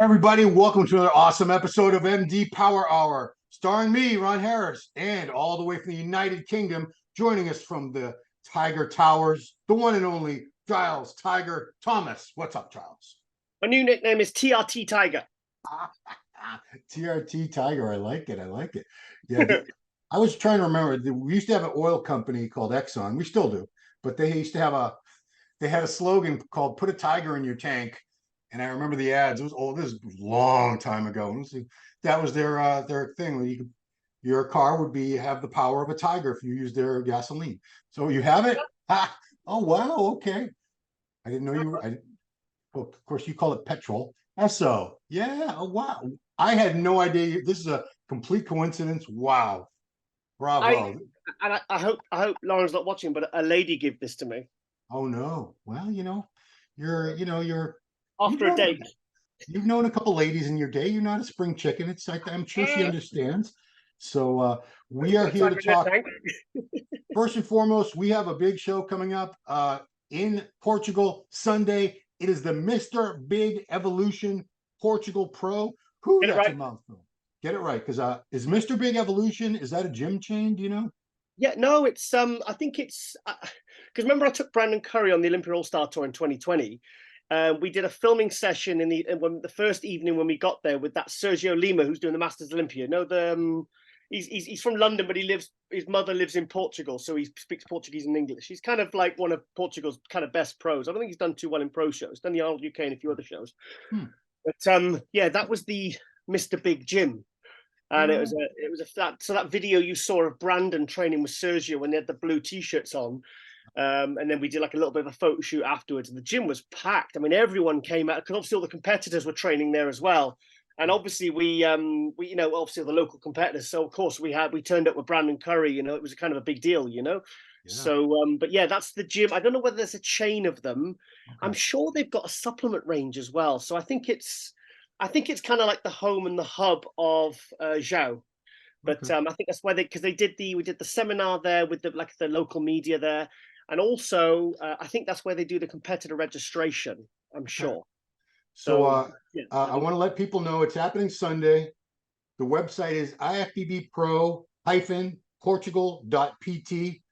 Everybody, welcome to another awesome episode of MD Power Hour, starring me, Ron Harris, and all the way from the United Kingdom, joining us from the Tiger Towers, the one and only Giles Tiger Thomas. What's up, Giles? My new nickname is TRT Tiger. TRT Tiger, I like it. I like it. Yeah, I was trying to remember. We used to have an oil company called Exxon. We still do, but they used to have they had a slogan called "Put a tiger in your tank." And I remember the ads. It was this was a long time ago. That was their thing. Your car would have the power of a tiger if you use their gasoline. So you have it. Oh wow, okay. I didn't know you were. Well, of course, you call it petrol. So yeah. Oh wow. I had no idea. This is a complete coincidence. Wow. Bravo. I hope Lauren's not watching, but a lady gave this to me Oh no. Well, you're you've after a known date. you've known a couple ladies in your day. You're not a spring chicken. It's like I'm sure she understands. So we are here to talk. First and foremost, we have a big show coming up in Portugal Sunday. It is the Mr. Big Evolution Portugal Pro. Who Get it that's a right. mouthful. Get it right, because is Mr. Big Evolution, is that a gym chain? Do you know? Yeah, no, it's I think it's because remember I took Brandon Curry on the Olympia All Star Tour in 2020. We did a filming session in the first evening when we got there with that Sergio Lima who's doing the Masters Olympia. No, he's from London, but his mother lives in Portugal, so he speaks Portuguese and English. He's kind of like one of Portugal's kind of best pros. I don't think he's done too well in pro shows. He's done the Arnold UK and a few other shows. But yeah, that was the Mr. Big Gym. And it was that video you saw of Brandon training with Sergio when they had the blue t-shirts on. And then we did like a little bit of a photo shoot afterwards. And the gym was packed. I mean, everyone came out because obviously all the competitors were training there as well. And obviously we obviously the local competitors. So of course we turned up with Brandon Curry. It was kind of a big deal. Yeah. So but yeah, that's the gym. I don't know whether there's a chain of them. Okay. I'm sure they've got a supplement range as well. So I think it's kind of like the home and the hub of Zhao. But okay. I think that's why we did the seminar there with the local media there. And also, I think that's where they do the competitor registration, I'm sure. So I want to let people know it's happening Sunday. The website is ifbbpro-portugal.pt.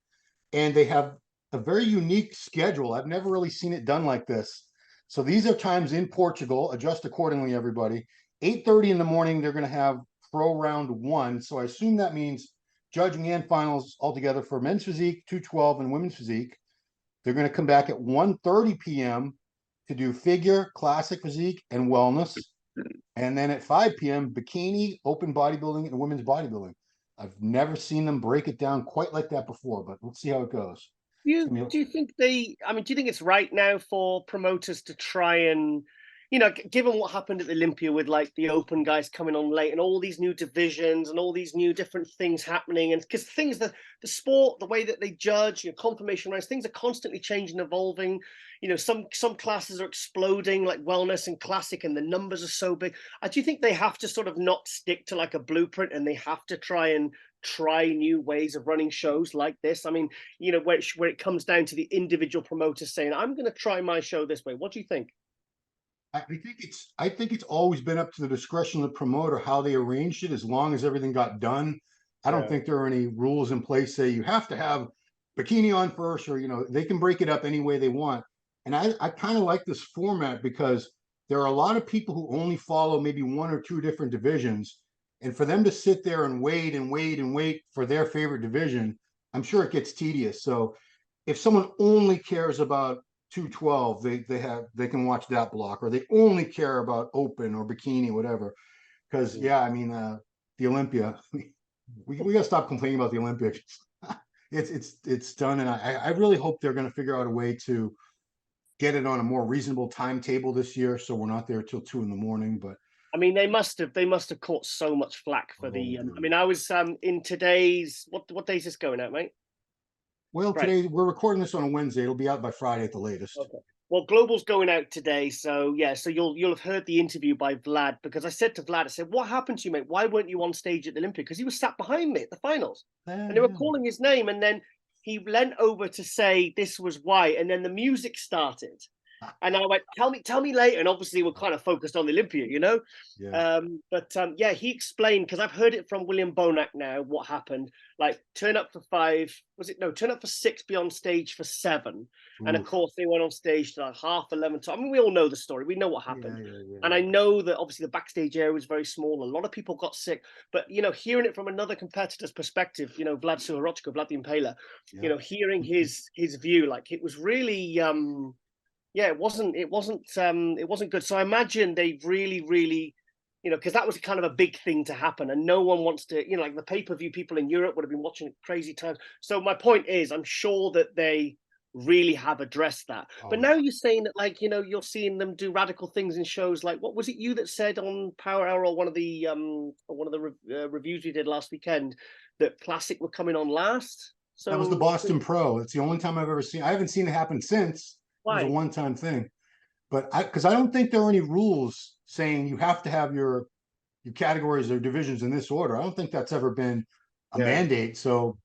And they have a very unique schedule. I've never really seen it done like this. So these are times in Portugal. Adjust accordingly, everybody. 8:30 in the morning, they're going to have pro round 1. So I assume that means judging and finals altogether for men's physique, 212, and women's physique. They're going to come back at 1:30 p.m. to do figure, classic physique, and wellness. And then at 5 p.m., bikini, open bodybuilding, and women's bodybuilding. I've never seen them break it down quite like that before, but we'll see how it goes. Do you think do you think it's right now for promoters to try and, given what happened at the Olympia with like the open guys coming on late and all these new divisions and all these new different things happening, and because the sport, the way that they judge, confirmation rounds, things are constantly changing, evolving. Some classes are exploding, like wellness and classic, and the numbers are so big. Do you think they have to sort of not stick to like a blueprint, and they have to try new ways of running shows like this? I mean, where it comes down to the individual promoters saying, I'm going to try my show this way. What do you think? I think it's always been up to the discretion of the promoter how they arranged it, as long as everything got done. I don't think there are any rules in place say you have to have bikini on first, or they can break it up any way they want. And I kind of like this format because there are a lot of people who only follow maybe one or two different divisions. And for them to sit there and wait and wait and wait for their favorite division, I'm sure it gets tedious. So if someone only cares about 212, they can watch that block, or they only care about open or bikini, whatever. Because the Olympia, we got to stop complaining about the Olympics. It's done, and I really hope they're going to figure out a way to get it on a more reasonable timetable this year, so we're not there till 2 a.m. But I mean, they must have caught so much flack for the. I mean, I was in today's what day is this going out, mate? Well, today we're recording this on a Wednesday. It'll be out by Friday at the latest. Okay. Well, Global's going out today, so yeah. So you'll have heard the interview by Vlad, because I said to Vlad, I said, "What happened to you, mate? Why weren't you on stage at the Olympia?" Because he was sat behind me at the finals, and they were calling his name, and then he leant over to say this was why, and then the music started. And I went, tell me later. And obviously we're kind of focused on the Olympia, you know? Yeah. Yeah, he explained, because I've heard it from William Bonac now, what happened. Like, turn up for 5, was it? No, turn up for 6, be on stage for 7. And of Oof. course, they went on stage to like 11:30. I mean, we all know the story. We know what Yeah, happened. yeah, yeah, And I yeah. know that obviously the backstage area was very small. A lot of people got sick. But, hearing it from another competitor's perspective, Vlad Suhorochko, Vlad the Impaler, Yeah. hearing his view, like, it was really yeah, it wasn't good. So I imagine they really, because that was kind of a big thing to happen, and no one wants to, like the pay-per-view people in Europe would have been watching it crazy times. So my point is, I'm sure that they really have addressed that. But Oh now yeah. you're saying that, like, you're seeing them do radical things in shows. Like, what was it you that said on Power Hour, or one of the reviews we did last weekend, that Classic were coming on last? That was the So Boston Pro. It's the only time I've ever seen. I haven't seen it happen since. It was a why? one-time thing. But because I don't think there are any rules saying you have to have your categories or divisions in this order. I don't think that's ever been a Yeah. mandate. So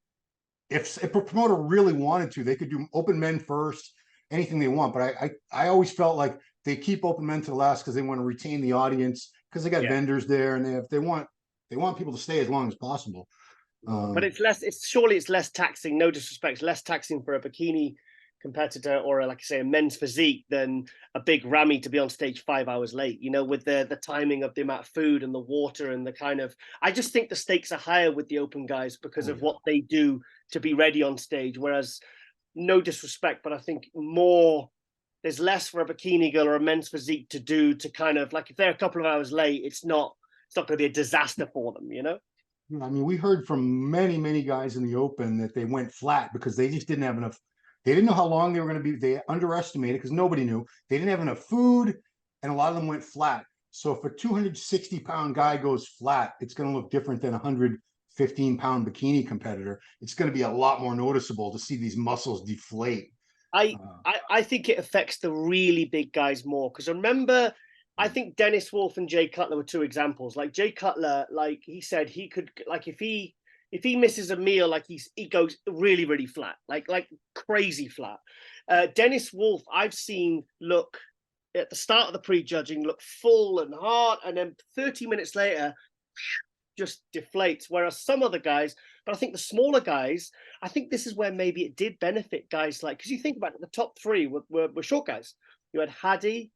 if a promoter really wanted to, they could do open men first, anything they want. But I always felt like they keep open men to the last because they want to retain the audience, because they got Yeah. vendors there, and they want people to stay as long as possible. Yeah, but it's less taxing, no disrespect, less taxing for a bikini competitor, or like I say, a men's physique, than a big Rami to be on stage 5 hours late, with the timing of the amount of food and the water and the kind of, I just think the stakes are higher with the open guys because Oh of yeah. what they do to be ready on stage. Whereas, no disrespect, but I think more, there's less for a bikini girl or a men's physique to do, to kind of, like, if they're a couple of hours late, it's not going to be a disaster for them. I mean, we heard from many, many guys in the open that they went flat because they just didn't have enough. They didn't know how long they were going to be. They underestimated because nobody knew. They didn't have enough food, and a lot of them went flat. So if a 260-pound guy goes flat, it's going to look different than a 115-pound bikini competitor. It's going to be a lot more noticeable to see these muscles deflate. I, Uh, I think it affects the really big guys more, because remember, I think Dennis Wolf and Jay Cutler were two examples. Like, Jay Cutler, like he said, he could, like, if he misses a meal, like, he goes really flat, like crazy flat. Dennis Wolf, I've seen look at the start of the prejudging, look full and hard, and then 30 minutes later just deflates. Whereas some other guys, but I think the smaller guys, I think this is where maybe it did benefit guys, like, because you think about it, the top three were short guys. You had Haddy,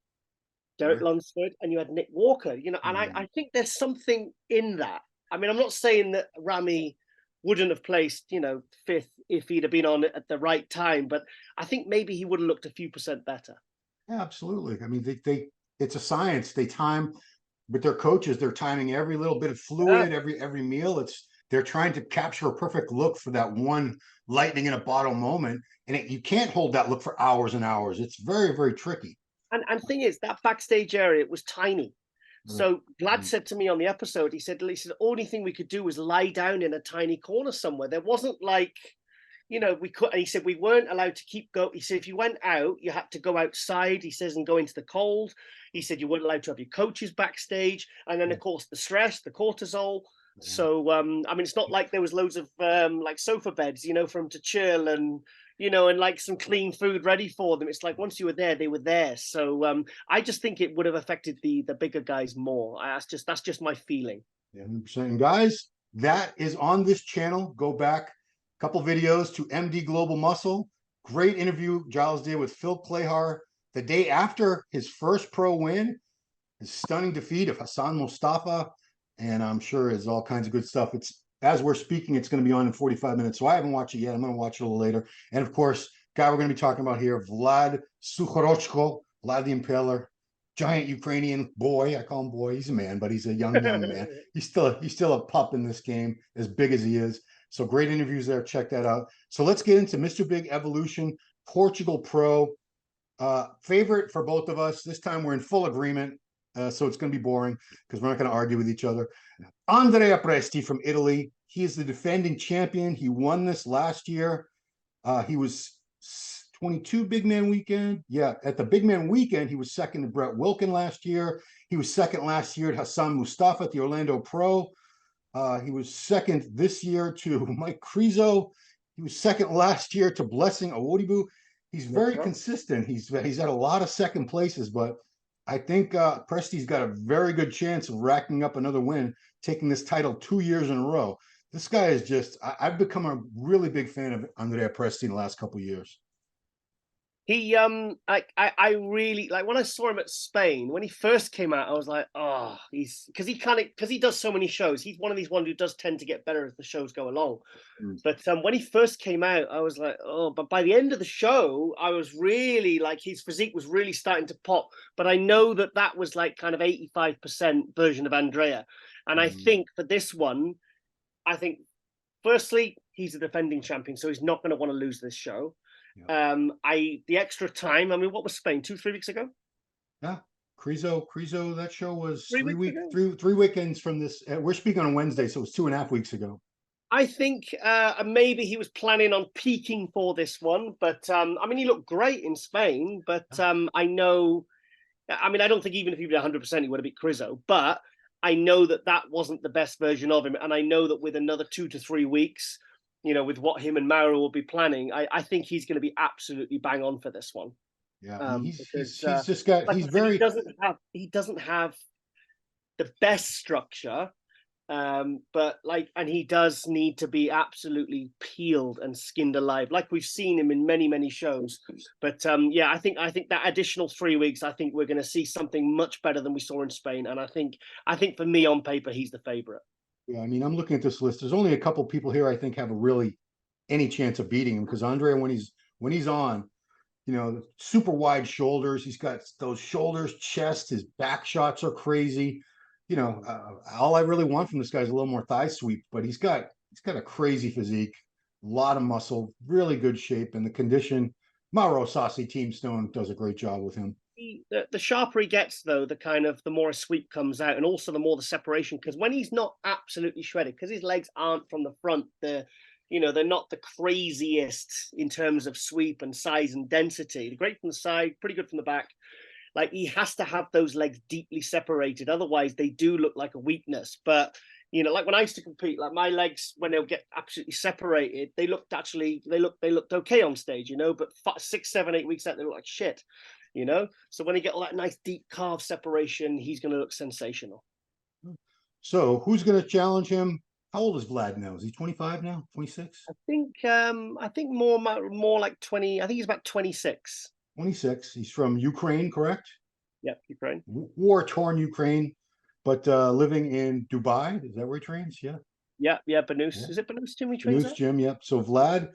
Derek right. Lunsford, and you had Nick Walker, and I think there's something in that. I mean, I'm not saying that Rami wouldn't have placed, fifth if he'd have been on it at the right time, but I think maybe he would have looked a few percent better. Yeah, absolutely. I mean, it's a science. They time with their coaches. They're timing every little bit of Yeah. fluid, every meal. They're trying to capture a perfect look for that one lightning in a bottle moment, and you can't hold that look for hours and hours. It's very, very tricky. And thing is, that backstage area was tiny. Right. So Vlad said to me on the episode, he said, the only thing we could do was lie down in a tiny corner somewhere. There wasn't like, we could, and he said we weren't allowed to keep go. He said if you went out, you had to go outside, he says, and go into the cold. He said you weren't allowed to have your coaches backstage. And then, Yeah. of course, the stress, the cortisol. Yeah. So, I mean, it's not like there was loads of like sofa beds, for them to chill, and like some clean food ready for them. It's like once you were there, they were there. So I just think it would have affected the bigger guys more. That's just my feeling. Yeah, 100%. And guys, that is on this channel. Go back a couple videos to MD Global Muscle. Great interview Giles did with Phil Clayhar the day after his first pro win, his stunning defeat of Hassan Mustafa. And I'm sure it's all kinds of good stuff. It's as we're speaking, it's going to be on in 45 minutes. So I haven't watched it yet. I'm going to watch it a little later. And of course, guy we're going to be talking about here, Vlad Sukhorochko, Vlad the Impaler, giant Ukrainian boy. I call him boy. He's a man, but he's a young man. He's still a pup in this game, as big as he is. So great interviews there. Check that out. So let's get into Mr. Big Evolution, Portugal Pro. Favorite for both of us. This time we're in full agreement. So it's going to be boring because we're not going to argue with each other. Andrea Presti from Italy. He is the defending champion. He won this last year. He was 22 big man weekend. Yeah, at the big man weekend, he was second to Brett Wilkin last year. He was second last year at Hassan Mustafa at the Orlando Pro. He was second this year to Mike Krizo. He was second last year to Blessing Awodibu. he's That's very right. consistent. He's had a lot of second places, but I think Presti's got a very good chance of racking up another win, taking this title 2 years in a row. This guy is just, I've become a really big fan of Andrea Presti in the last couple of years. He I really like when I saw him at Spain when he first came out. I was like, oh, he's because he does so many shows. He's one of these ones who does tend to get better as the shows go along. Mm. But when he first came out, I was like, oh. But by the end of the show, I was really like his physique was really starting to pop. But I know that that was like kind of 85% version of Andrea. And I Mm. think for this one, I think firstly he's a defending champion, so he's not going to want to lose this show. Yeah. The extra time. I mean, what was Spain 2 3 weeks ago? Yeah. Krizo, that show was 3 weeks ago. three weekends from this. We're speaking on Wednesday, so it was 2.5 weeks ago. I think maybe he was planning on peaking for this one, but I mean, he looked great in Spain. But I know, I mean, I don't think even if he was 100%, he would have beat Crizzo. But I know that that wasn't the best version of him, and I know that with another 2 to 3 weeks, with what him and Mauro will be planning, I think he's going to be absolutely bang on for this one. Yeah, I mean, Because, he's just got like I he's said, very he doesn't have the best structure, but like, and he does need to be absolutely peeled and skinned alive, like we've seen him in many shows. But yeah, I think that additional 3 weeks, I think we're going to see something much better than we saw in Spain. And I think for me on paper, he's the favorite. yeah. I mean, I'm looking at this list. There's only a couple people here I think have a really any chance of beating him because Andre when he's on, super wide shoulders. He's got those shoulders, chest. His back shots are crazy. All I really want from this guy is a little more thigh sweep, but he's got a crazy physique, a lot of muscle, really good shape, and the condition. Mauro Sassi Teamstone does a great job with him. The sharper he gets, though, the more a sweep comes out, and also the more the separation. Because when he's not absolutely shredded, because his legs aren't from the front, they're not the craziest in terms of sweep and size and density. They're great from the side, pretty good from the back. Like he has to have those legs deeply separated, otherwise they do look like a weakness. But like when I used to compete, like my legs when they'll get absolutely separated, they looked okay on stage, but 6, 7, 8 weeks out they look like shit. So when you get all that nice deep calf separation, he's going to look sensational. So who's going to challenge him? How old is Vlad now? Is he 25 now? 26? I think more like 20. I think he's about 26. 26. He's from Ukraine, correct? Yep, Ukraine. War-torn Ukraine, but living in Dubai. Is that where he trains? Yeah. Yeah, Banus. Yeah. Is it Banus Tim he trains News at? Jim. Yep. So Vlad,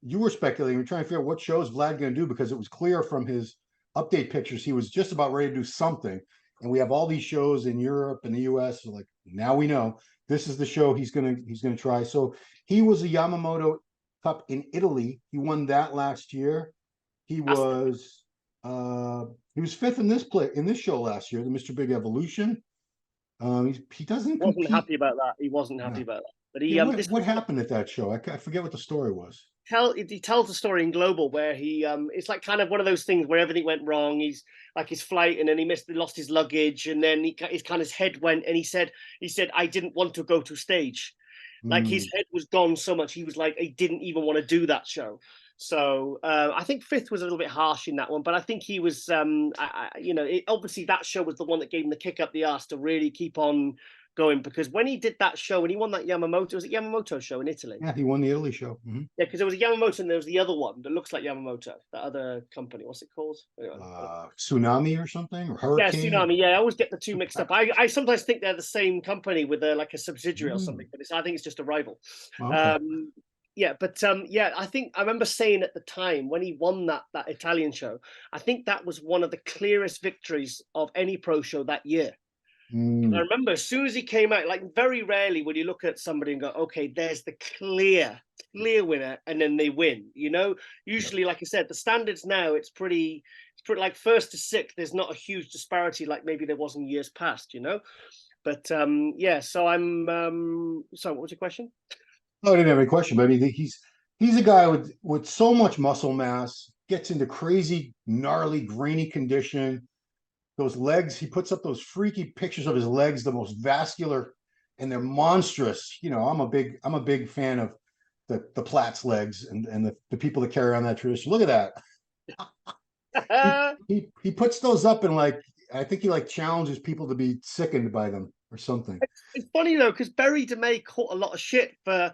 you were speculating. We're trying to figure out what show is Vlad going to do because it was clear from his update pictures he was just about ready to do something. And we have all these shows in Europe and the US. So like now we know this is the show he's gonna try. So he was a Yamamoto Cup in Italy. He won that last year. He was fifth in this show last year, the Mr. Big Evolution. He doesn't Wasn't compete. happy about that. He wasn't happy No. about that. But Yeah, what this what happened at that show? I forget what the story was. he tells a story in Global where he it's like kind of one of those things where everything went wrong. He's like his flight, and then he lost his luggage, and then his head went, and he said I didn't want to go to stage. Like his Mm, head was gone so much, he was like he didn't even want to do that show. So I think fifth was a little bit harsh in that one, but I think he was obviously that show was the one that gave him the kick up the arse to really keep on going, because when he did that show, when he won that Yamamoto, was it Yamamoto show in Italy? yeah, he won the Italy show. Mm-hmm. Yeah, because there was a Yamamoto and there was the other one that looks like Yamamoto, that other company. What's it called? Anyway, Tsunami or something or yeah, Hurricane. Tsunami. Yeah, I always get the two mixed up. I sometimes think they're the same company with like a subsidiary or something, Mm, but I think it's just a rival. okay. Yeah, but yeah, I think I remember saying at the time when he won that Italian show, I think that was one of the clearest victories of any pro show that year. I Mm, remember as soon as he came out, like very rarely would you look at somebody and go, okay, there's the clear winner, and then they win. yep. Usually, like I said, the standards now it's pretty like first to sixth. There's not a huge disparity like maybe there was in years past. But yeah. So so what was your question? No, I didn't have any question, but I mean, he's a guy with so much muscle mass, gets into crazy, gnarly, grainy condition. Those legs, he puts up those freaky pictures of his legs, the most vascular, and they're monstrous. I'm a big fan of the Platts legs and the people that carry on that tradition. Look at that. He puts those up and like I think he like challenges people to be sickened by them or something. It's funny though, because Barry DeMay caught a lot of shit for.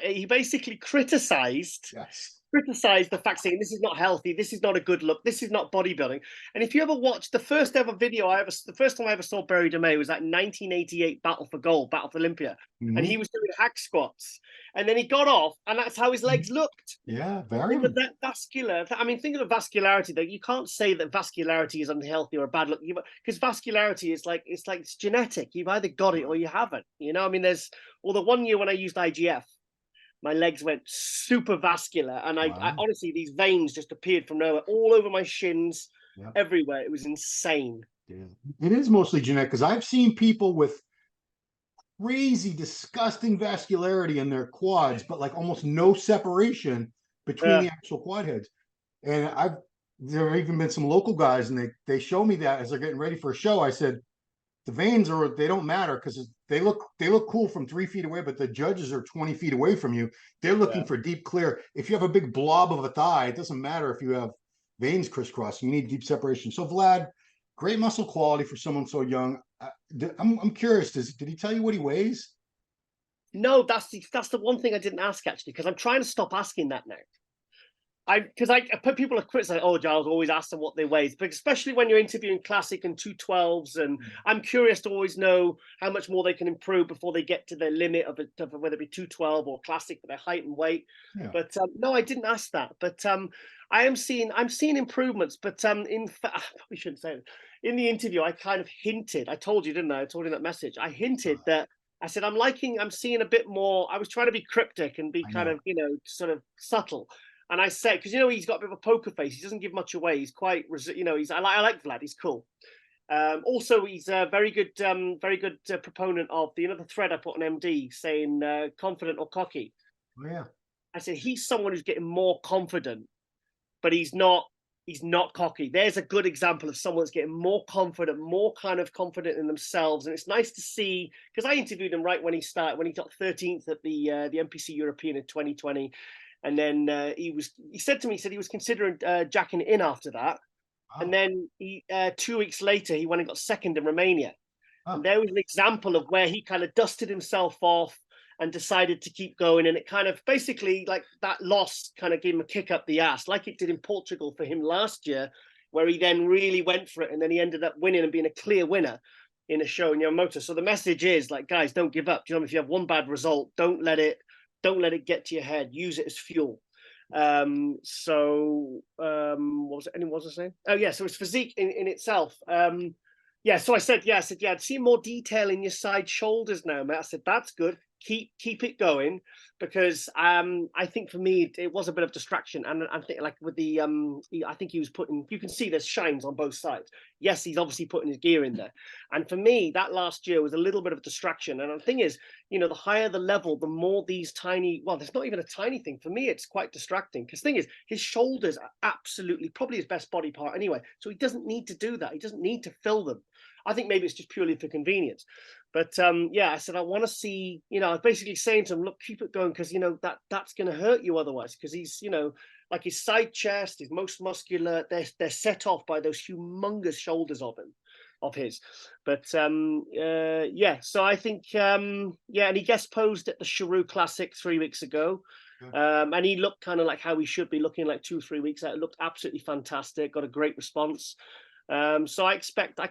He basically criticized Yes. the fact saying this is not healthy, this is not a good look, this is not bodybuilding. And if you ever watched the first ever video the first time I ever saw Barry DeMay was that 1988 Battle for Gold, Battle for Olympia, and he was doing hack squats, and then he got off, and that's how his legs looked. Yeah, very. But that vascular, I mean, thinking of vascularity, though, you can't say that vascularity is unhealthy or a bad look, because vascularity is like it's genetic. You've either got it or you haven't. You know, I mean, the 1 year when I used IGF, my legs went super vascular, and I honestly, these veins just appeared from nowhere, all over my shins, everywhere. It was insane. Yeah, it is mostly genetic because I've seen people with crazy, disgusting vascularity in their quads, but like almost no separation between the actual quad heads. And there have even been some local guys, and they show me that as they're getting ready for a show. I said, the veins they don't matter because they look cool from 3 feet away, but the judges are 20 feet away from you. They're looking for deep clear. If you have a big blob of a thigh, it doesn't matter if you have veins crisscrossing. You need deep separation. So Vlad, great muscle quality for someone so young. I'm curious. Did he tell you what he weighs? No, that's the one thing I didn't ask actually, because I'm trying to stop asking that now. Because I put people are criticizing, oh, Giles, always ask them what they weigh, but especially when you're interviewing classic and 212s, and I'm curious to always know how much more they can improve before they get to their limit of whether it be 212 or classic for their height and weight. Yeah. But no, I didn't ask that. But I'm seeing improvements. But in fact, I probably shouldn't say it. In the interview, I kind of hinted. I told you, didn't I? I told you that message. I hinted that. I said, I'm seeing a bit more. I was trying to be cryptic and be kind of, sort of subtle. And I said, because he's got a bit of a poker face. He doesn't give much away. He's quite, I like Vlad. He's cool. Also, he's a very good proponent of the thread I put on MD saying confident or cocky. Oh, yeah. I said he's someone who's getting more confident, but he's not cocky. There's a good example of someone that's getting more confident, more kind of confident in themselves. And it's nice to see, because I interviewed him right when he got 13th at the NPC European in 2020. And then he said to me, he was considering jacking it in after that. Wow. And then 2 weeks later, he went and got second in Romania. Oh. And there was an example of where he kind of dusted himself off and decided to keep going. And it kind of basically, like, that loss kind of gave him a kick up the ass, like it did in Portugal for him last year, where he then really went for it. And then he ended up winning and being a clear winner in a show in Yamamoto. So the message is, like, guys, don't give up. If you have one bad result, don't let it get to your head. Use it as fuel. What was I saying? Oh yeah, so it's physique in itself. So I said, I'd see more detail in your side shoulders now, mate. I said, that's good. Keep it going, because I think for me it was a bit of distraction, and I think like with the I think he was putting, you can see there's shines on both sides. Yes, he's obviously putting his gear in there, and for me that last year was a little bit of a distraction. And the thing is, the higher the level, the more these tiny, well, there's not even a tiny thing for me, it's quite distracting, because the thing is, his shoulders are absolutely probably his best body part anyway, so he doesn't need to do that. He doesn't need to fill them. I think maybe it's just purely for convenience. But I said, I want to see, I was basically saying to him, look, keep it going, because, that's going to hurt you otherwise. Because he's, like his side chest, his most muscular, they're set off by those humongous shoulders of his. But so I think, and he guest posed at the Chiru Classic 3 weeks ago. And he looked kind of like how he should be looking, like 2-3 weeks out. It looked absolutely fantastic, got a great response. So I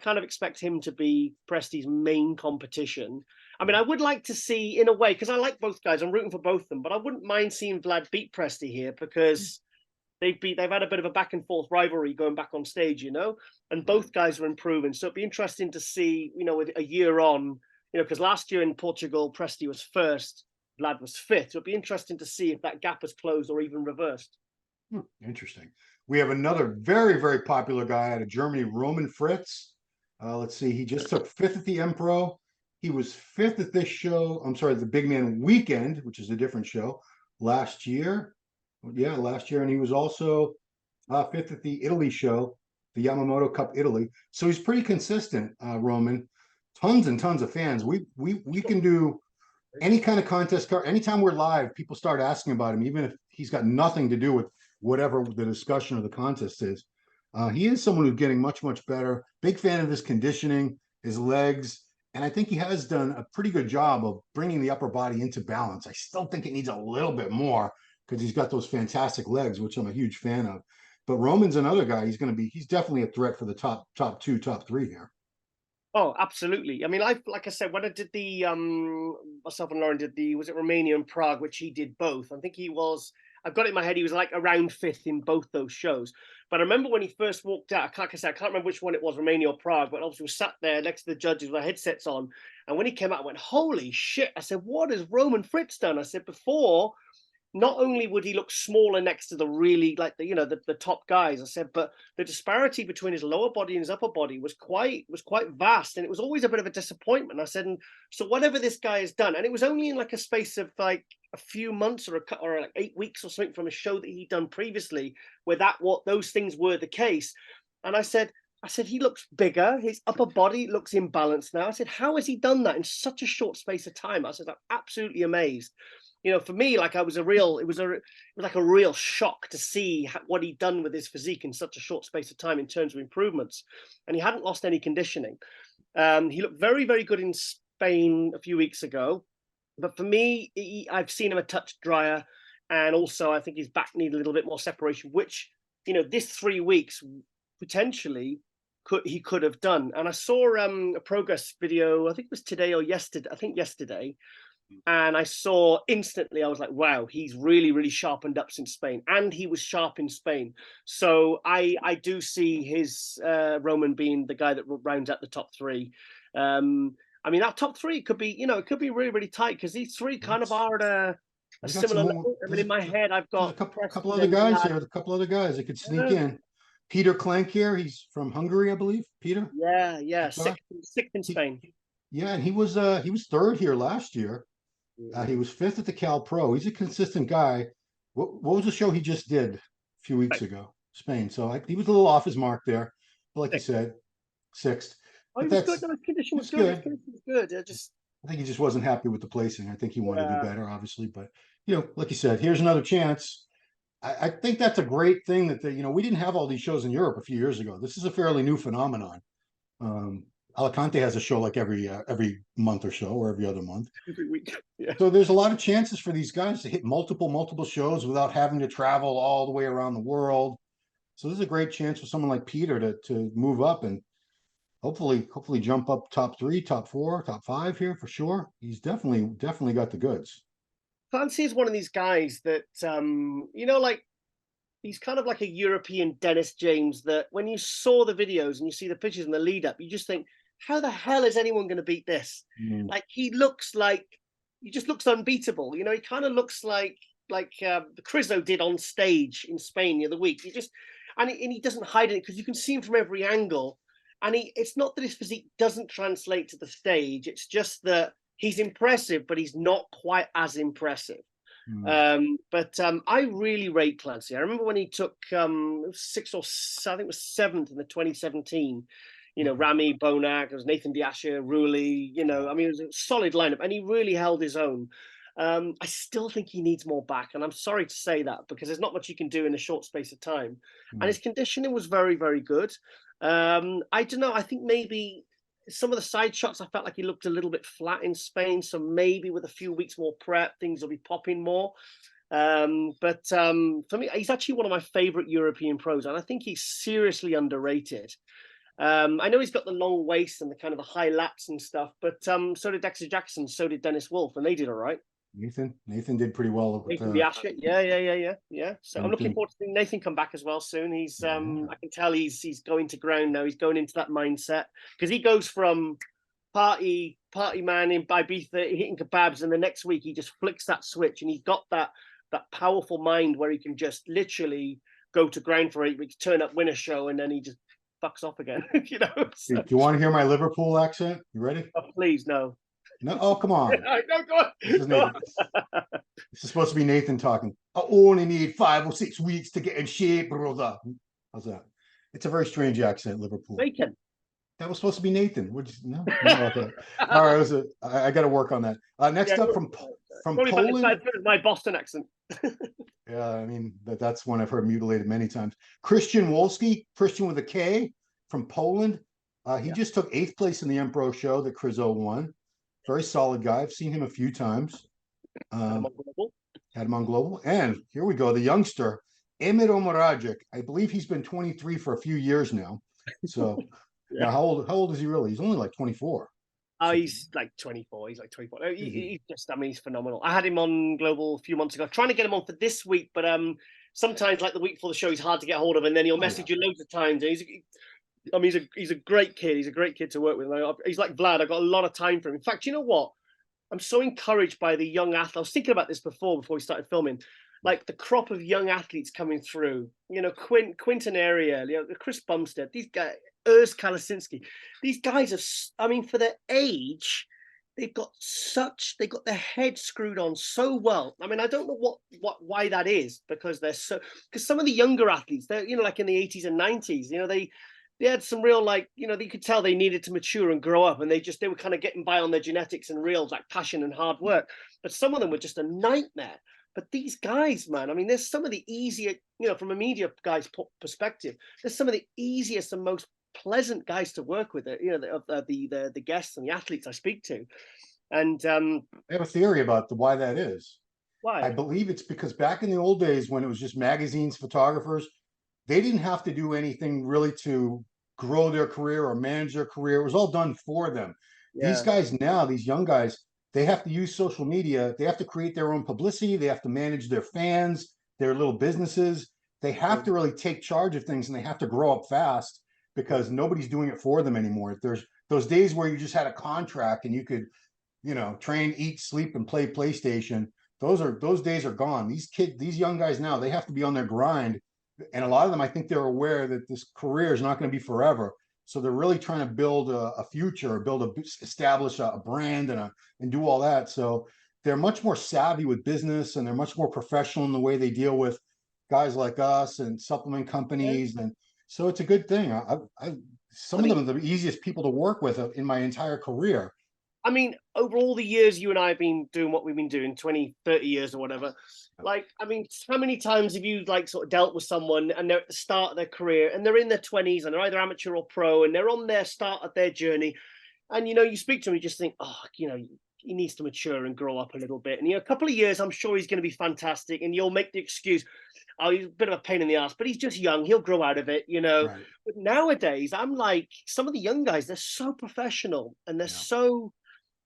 kind of expect him to be Presti's main competition. I mean, I would like to see, in a way, because I like both guys, I'm rooting for both of them, but I wouldn't mind seeing Vlad beat Presti here, because they've had a bit of a back and forth rivalry going back on stage, and both guys are improving. So it'd be interesting to see, with a year on, because last year in Portugal, Presti was first, Vlad was fifth. So it'd be interesting to see if that gap has closed or even reversed. Interesting. We have another very, very popular guy out of Germany, Roman Fritz. Let's see. He just took fifth at the M-Pro. He was fifth at this show. I'm sorry, the Big Man Weekend, which is a different show, last year. Yeah, last year. And he was also fifth at the Italy show, the Yamamoto Cup Italy. So he's pretty consistent, Roman. Tons and tons of fans. We can do any kind of contest card, anytime we're live, people start asking about him, even if he's got nothing to do with whatever the discussion of the contest is. He is someone who's getting much, much better. Big fan of his conditioning, his legs, and I think he has done a pretty good job of bringing the upper body into balance. I still think it needs a little bit more because he's got those fantastic legs, which I'm a huge fan of. But Roman's another guy. He's definitely a threat for the top two, top three here. Oh, absolutely. I mean, like I said, when I did the myself and Lauren did the, was it Romania and Prague, which he did both. I think he was, I've got it in my head, he was like around fifth in both those shows. But I remember when he first walked out, I can't remember which one it was, Romania or Prague, but obviously we sat there next to the judges with our headsets on. And when he came out, I went, holy shit. I said, what has Roman Fritz done? I said, before, not only would he look smaller next to the really, like, the top guys, I said, but the disparity between his lower body and his upper body was quite vast, and it was always a bit of a disappointment. I said, and so whatever this guy has done, and it was only in like a space of like a few months or like 8 weeks or something from a show that he'd done previously, where those things were the case. And I said, he looks bigger. His upper body looks imbalanced now. I said, how has he done that in such a short space of time? I said, I'm absolutely amazed. For me, like it was like a real shock to see what he'd done with his physique in such a short space of time in terms of improvements. And he hadn't lost any conditioning. He looked very, very good in Spain a few weeks ago. But for me, I've seen him a touch drier. And also, I think his back needed a little bit more separation, which, this 3 weeks potentially he could have done. And I saw a progress video, I think it was today or yesterday, yesterday. And I saw instantly, I was like, wow, he's really, really sharpened up since Spain. And he was sharp in Spain. So I do see his Roman being the guy that rounds out the top three. I mean, that top three could be, it could be really, really tight because these three kind of are at a similar level. I mean, in my head, I've got a couple other guys here. A couple other guys that could sneak in. Peter Klenk here. He's from Hungary, I believe. Peter. Yeah. Sixth in Spain. Yeah, and he was third here last year. He was fifth at the Cal Pro. He's a consistent guy. What was the show he just did a few weeks ago? Spain. So he was a little off his mark there. But like you said, sixth. Oh, he was good. No, his condition was good. His condition was good. I think he just wasn't happy with the placing. I think he wanted to do better, obviously. But, like you said, here's another chance. I think that's a great thing that, we didn't have all these shows in Europe a few years ago. This is a fairly new phenomenon. Alicante has a show like every month or so, or every other month. Every week. Yeah. So there's a lot of chances for these guys to hit multiple shows without having to travel all the way around the world. So this is a great chance for someone like Peter to move up and hopefully jump up top 3, top 4, top 5 here for sure. He's definitely got the goods. Clancy is one of these guys that like he's kind of like a European Dennis James, that when you saw the videos and you see the pictures and the lead up, you just think, how the hell is anyone going to beat this? Like he looks unbeatable. He kind of looks like Crizzo did on stage in Spain the other week. And he doesn't hide it because you can see him from every angle. And it's not that his physique doesn't translate to the stage. It's just that he's impressive, but he's not quite as impressive. But I really rate Clancy. I remember when he took 6th or I think it was 7th in the 2017. Rami, Bonac, it was Nathan Diasha, Ruli. I mean, it was a solid lineup, and he really held his own. I still think he needs more back, and I'm sorry to say that because there's not much you can do in a short space of time. And his conditioning was very, very good. I don't know. I think maybe some of the side shots, I felt like he looked a little bit flat in Spain. So maybe with a few weeks more prep, things will be popping more. But for me, he's actually one of my favorite European pros, and I think he's seriously underrated. I know he's got the long waist and the kind of the high lats and stuff, but so did Dexter Jackson, so did Dennis Wolf, and they did all right. Nathan did pretty well with yeah. So I'm looking forward to seeing Nathan come back as well soon. He's I can tell he's going to ground now. He's going into that mindset because he goes from party man in Ibiza hitting kebabs, and the next week he just flicks that switch, and he's got that powerful mind where he can just literally go to ground for 8 weeks, turn up, win a show, and then he just fucks off again. So. Do you want to hear my Liverpool accent? You ready? Oh, please, no. No, oh, come on. No, go on. This is supposed to be Nathan talking. I only need 5 or 6 weeks to get in shape, brother. How's that? It's a very strange accent, Liverpool. Bacon. That was supposed to be Nathan. No, okay. All right, I got to work on that. Next Yeah, up from probably Poland. my Boston accent. Yeah, I mean that's one I've heard mutilated many times. Christian Wolski, Christian with a K, from Poland. He Yeah, just took 8th place in the Empro show that Crizo won. Very solid guy. I've seen him a few times. and I'm Um, on global. had him on Global. And here we go, the youngster, Emir Omaragic. I believe he's been 23 for a few years now. So Yeah. now how old is he really? He's only like 24. Oh, So he's like 24. He's like 24. No, easy. he's just, I mean, he's phenomenal. I had him on Global a few months ago, trying to get him on for this week, but sometimes like the week before the show, he's hard to get hold of, and then he'll Oh yeah. message you loads of times. And I mean, he's a great kid. He's a great kid to work with. He's like Vlad. I've got a lot of time for him. In fact, you know what? I'm so encouraged by the young athletes. I was thinking about this before we started filming, like the crop of young athletes coming through. You know, Quinton Area, you know, Chris Bumstead, these guys, Urs Kalasinski. These guys are, I mean, for their age, they've got their head screwed on so well. I mean, I don't know why that is, because because some of the younger athletes, they're, you know, like in the 80s and 90s, you know, they had some real, like, you know, you could tell they needed to mature and grow up, and they were kind of getting by on their genetics and real like passion and hard work. But some of them were just a nightmare. But these guys, man, I mean, there's some of the easier, you know, from a media guy's perspective, there's some of the easiest and most pleasant guys to work with, you know, the guests and the athletes I speak to. And I have a theory about why that is. I why? believe it's because back in the old days when it was just magazines, photographers, they didn't have to do anything really to grow their career or manage their career. It was all done for them. These Yeah. guys now, these young guys, they have to use social media. They have to create their own publicity. They have to manage their fans, their little businesses. They have to really take charge of things, and they have to grow up fast because nobody's doing it for them anymore. There's those days where you just had a contract and you could, train, eat, sleep, and play PlayStation. Those days are gone. These young guys now, they have to be on their grind, and a lot of them, I think they're aware that this career is not going to be forever. So they're really trying to build a future, establish a brand and do all that. So they're much more savvy with business, and they're much more professional in the way they deal with guys like us and supplement Yeah. companies. And so it's a good thing. I Some of mean, them are the easiest people to work with in my entire career. I mean, over all the years you and I have been doing what we've been doing, 20, 30 years or whatever, like, I mean, how many times have you like sort of dealt with someone and they're at the start of their career and they're in their 20s and they're either amateur or pro and they're on their start of their journey, and, you know, you speak to him, you just think, oh, you know, he needs to mature and grow up a little bit. And, you know, a couple of years, I'm sure he's going to be fantastic. And you'll make the excuse, oh, he's a bit of a pain in the ass, but he's just young. He'll grow out of it, you know. Right. But nowadays, I'm like, some of the young guys, they're so professional and they're Yeah. so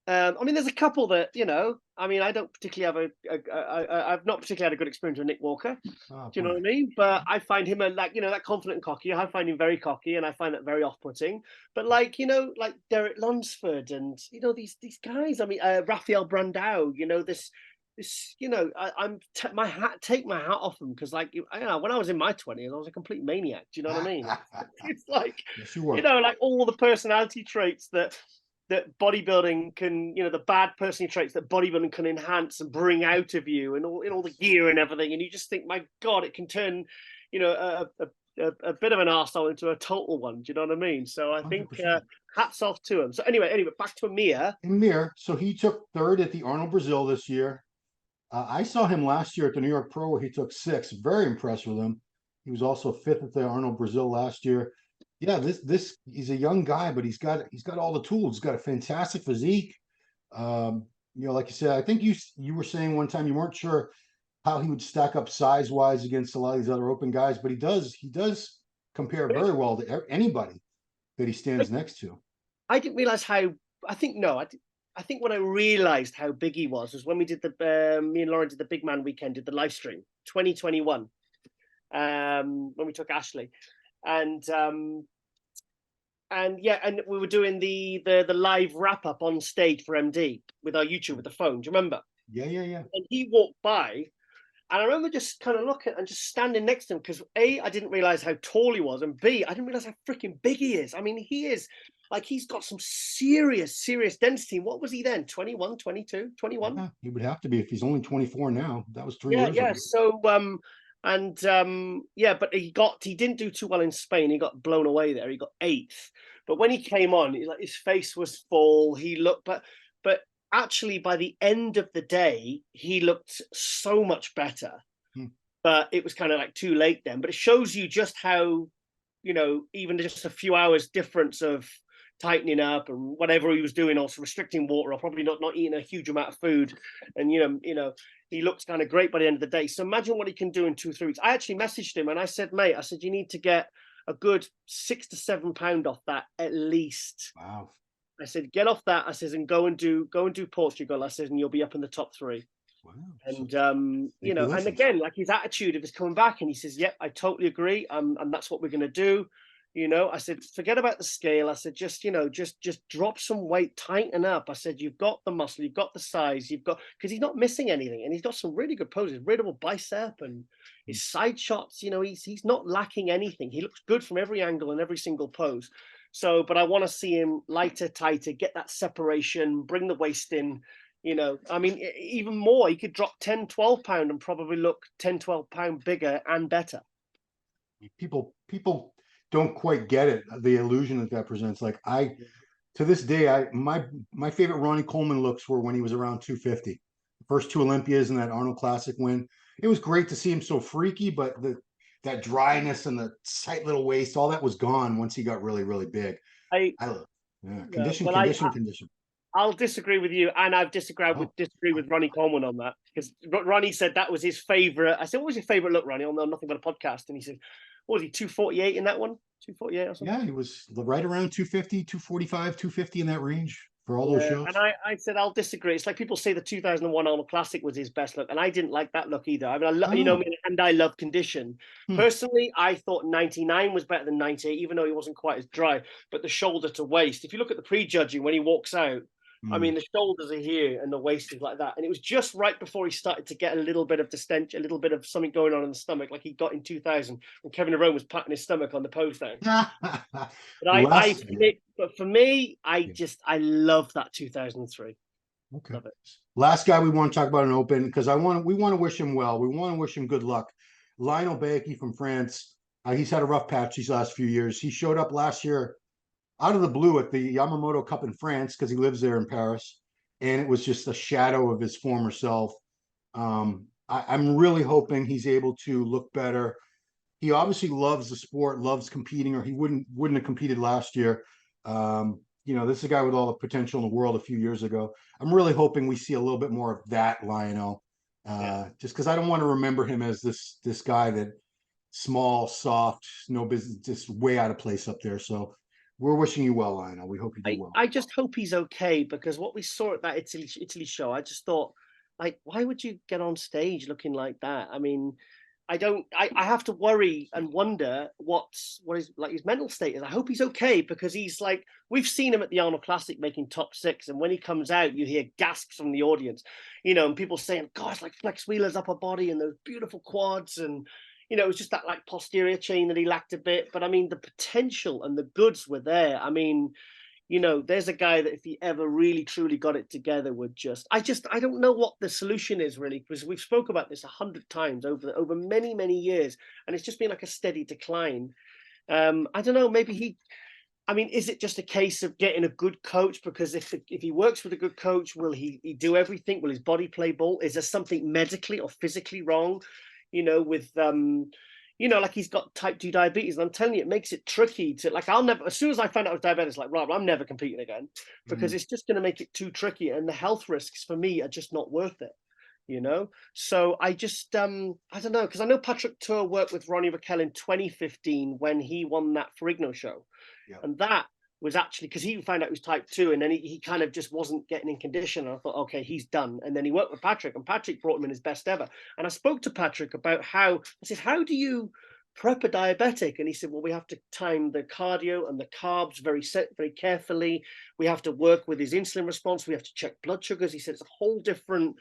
I mean, there's a couple that, you know, I mean, I don't particularly have I've not particularly had a good experience with Nick Walker. Do Oh, you know what I fine. mean? But I find him like, you know, that confident and cocky. I find him very cocky, and I find that very off-putting. But like, you know, like Derek Lunsford and, you know, these guys. I mean, Raphael Brandau. You know, you know, take my hat off him, because like, I don't know, when I was in my 20s, I was a complete maniac. Do you know what I mean? It's like, Yes, you you were. know, like all the personality traits that bodybuilding can, you know, the bad personality traits that bodybuilding can enhance and bring out of you, and all the gear and everything. And you just think, my God, it can turn, you know, a bit of an arsehole into a total one. Do you know what I mean? So I think 100%. hats off to him. So anyway, back to Amir. Amir, so he took third at the Arnold Brazil this year. I saw him last year at the New York Pro where he took sixth. Very impressed with him. He was also fifth at the Arnold Brazil last year. Yeah, this he's a young guy, but he's got all the tools. He's got a fantastic physique. Like you said, I think you were saying one time you weren't sure how he would stack up size wise against a lot of these other open guys, but he does compare very well to anybody that he stands next to. I didn't realize how. I think no. I think when I realized how big he was when we did me and Lauren did the Big Man Weekend, did the live stream 2021, when we took Ashley, and yeah, and we were doing the live wrap up on stage for MD with our YouTube with the phone. Do you remember? Yeah, yeah, yeah. And he walked by, and I remember just kind of looking and just standing next to him, because A, I didn't realize how tall he was, and B, I didn't realize how freaking big he is. I mean, he is like, he's got some serious density. What was he then? 21, 22, 21? Yeah, he would have to be if he's only 24 now. That was 3 years Yeah. ago. So yeah, but he didn't do too well in Spain. He got blown away there. He got eighth. But when he came on, like his face was full. He looked, but actually by the end of the day, he looked so much better. Hmm. But it was kind of like too late then. But it shows you just how, even just a few hours difference of tightening up and whatever he was doing, also restricting water, or probably not eating a huge amount of food, and he looks kind of great by the end of the day. So imagine what he can do in 2-3 weeks. I actually messaged him and I said, mate, I said, you need to get a good 6 to 7 pound off that at least. Wow. I said, get off that. I says, and go and do Portugal. I said, and you'll be up in the top 3. Wow. And listens. and again, like his attitude of his coming back, and he says, "Yep, I totally agree. And that's what we're gonna do." I said, forget about the scale. I said, just drop some weight, tighten up. I said, you've got the muscle, you've got the size, you've got, because he's not missing anything, and he's got some really good poses, readable bicep, and his side shots. He's not lacking anything. He looks good from every angle and every single pose. So, but I want to see him lighter, tighter, get that separation, bring the waist in. I mean, even more, he could drop 10, 12 pound and probably look 10, 12 pound bigger and better. People don't quite get it, the illusion that presents. Like to this day, my favorite Ronnie Coleman looks were when he was around 250. The first 2 Olympias and that Arnold Classic win. It was great to see him so freaky, but that dryness and the tight little waist, all that was gone once he got really, really big. Condition. I'll disagree with you, and I've disagreed with Ronnie Coleman on that, because Ronnie said that was his favorite. I said, "What was your favorite look, Ronnie?" On Nothing But a Podcast, and he said, "What was he, 248 in that one? 248 or something?" Yeah, he was right around 250, 245, 250 in that range for all those shows. And I said, I'll disagree. It's like people say the 2001 Arnold Classic was his best look, and I didn't like that look either. I mean, and I love condition. Personally, I thought 99 was better than 98, even though he wasn't quite as dry. But the shoulder to waist, if you look at the prejudging when he walks out, I mean, the shoulders are here and the waist is like that. And it was just right before he started to get a little bit of distension, a little bit of something going on in the stomach, like he got in 2000 when Kevin Arone was patting his stomach on the pose down. But for me, I love that 2003. Okay. Last guy we want to talk about an open, because we want to wish him well. We want to wish him good luck. Lionel Baeki from France. He's had a rough patch these last few years. He showed up last year out of the blue at the Yamamoto Cup in France, because he lives there in Paris, and it was just a shadow of his former self. I'm really hoping he's able to look better. He obviously loves the sport, loves competing, or he wouldn't have competed last year. This is a guy with all the potential in the world a few years ago. I'm really hoping we see a little bit more of that Lionel, just because I don't want to remember him as this guy that small, soft, no business, just way out of place up there. So we're wishing you well, Lionel. We hope you do well. I just hope he's okay, because what we saw at that Italy show, I just thought, like, why would you get on stage looking like that? I mean, I have to worry and wonder what is like his mental state is. I hope he's okay, because he's like, we've seen him at the Arnold Classic making top 6, and when he comes out, you hear gasps from the audience, and people saying, "Gosh, like Flex Wheeler's upper body and those beautiful quads," and it was just that like posterior chain that he lacked a bit. But I mean, the potential and the goods were there. I mean, there's a guy that if he ever really truly got it together would I don't know what the solution is really, because we've spoke about this 100 times over many, many years, and it's just been like a steady decline. I don't know, maybe is it just a case of getting a good coach? Because if he works with a good coach, will he do everything? Will his body play ball? Is there something medically or physically wrong? With like he's got type 2 diabetes, and I'm telling you, it makes it tricky to, like, as soon as I found out I was diabetic, like, Rob, I'm never competing again, because it's just going to make it too tricky, and the health risks for me are just not worth it. So I just I don't know, because I know Patrick Tuor worked with Ronnie Raquel in 2015 when he won that Ferrigno show, and that was actually because he found out he was type 2, and then he kind of just wasn't getting in condition, and I thought, okay, he's done. And then he worked with Patrick, and Patrick brought him in his best ever. And I spoke to Patrick about I said, how do you prep a diabetic? And he said, well, we have to time the cardio and the carbs very carefully. We have to work with his insulin response. We have to check blood sugars. He said it's a whole different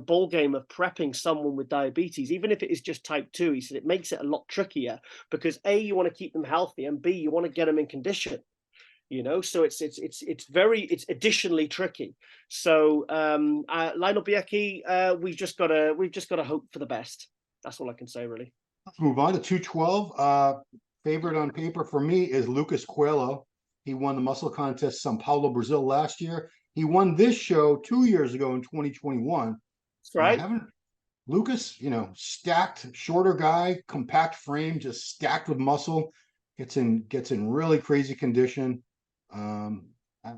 ball game of prepping someone with diabetes, even if it is just type 2. He said it makes it a lot trickier, because A, you want to keep them healthy, and B, you want to get them in condition. So it's additionally tricky. So Lionel Baeki, we've just got to hope for the best. That's all I can say, really. Let's move on to 212. Favorite on paper for me is Lucas Coelho. He won the muscle contest Sao Paulo, Brazil last year. He won this show 2 years ago in 2021. That's right. Haven't Lucas, stacked, shorter guy, compact frame, just stacked with muscle, gets in really crazy condition. I, I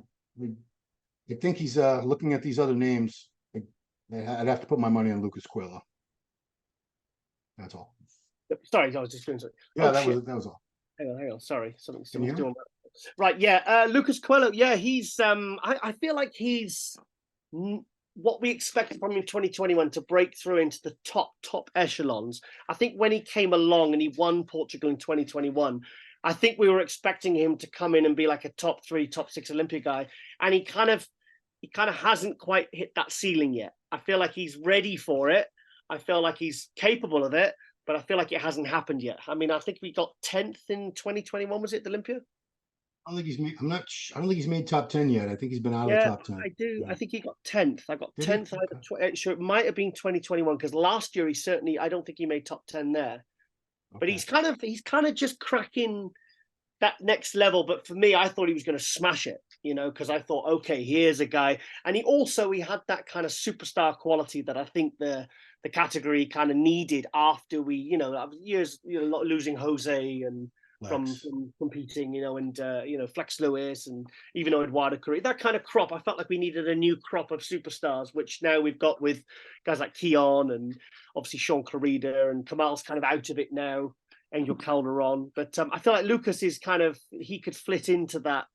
think he's looking at these other names. I'd have to put my money on Lucas Coelho. That's all. Sorry, I was just doing something. Yeah, that was all. Hang on. Sorry, something's Can you hear me? doing. Right, yeah. Lucas Coelho, yeah, he's. I feel like he's what we expected from him in 2021 to break through into the top echelons. I think when he came along and he won Portugal in 2021, I think we were expecting him to come in and be like a top 3, top 6 Olympia guy, and he kind of hasn't quite hit that ceiling yet. I feel like he's ready for it. I feel like he's capable of it, but I feel like it hasn't happened yet. I mean, I think we got 10th in 2021. Was it the Olympia? I don't think he's made. I don't think he's made top 10 yet. I think he's been out of the top 10. I do. Yeah. I think he got 10th. I got Did he? 10th. So it might have been 2021 because last year I don't think he made top 10 there. But Okay. he's kind of just cracking that next level. But for me, I thought he was going to smash it, because I thought, okay, here's a guy. And he had that kind of superstar quality that I think the category kind of needed after we, years, losing Jose and from competing, and Flex Lewis and even Eduardo Correa, that kind of crop. I felt like we needed a new crop of superstars, which now we've got with guys like Keon and obviously Sean Clarida, and Kamal's kind of out of it now, Angel Calderon. But I feel like Lucas is he could flit into that.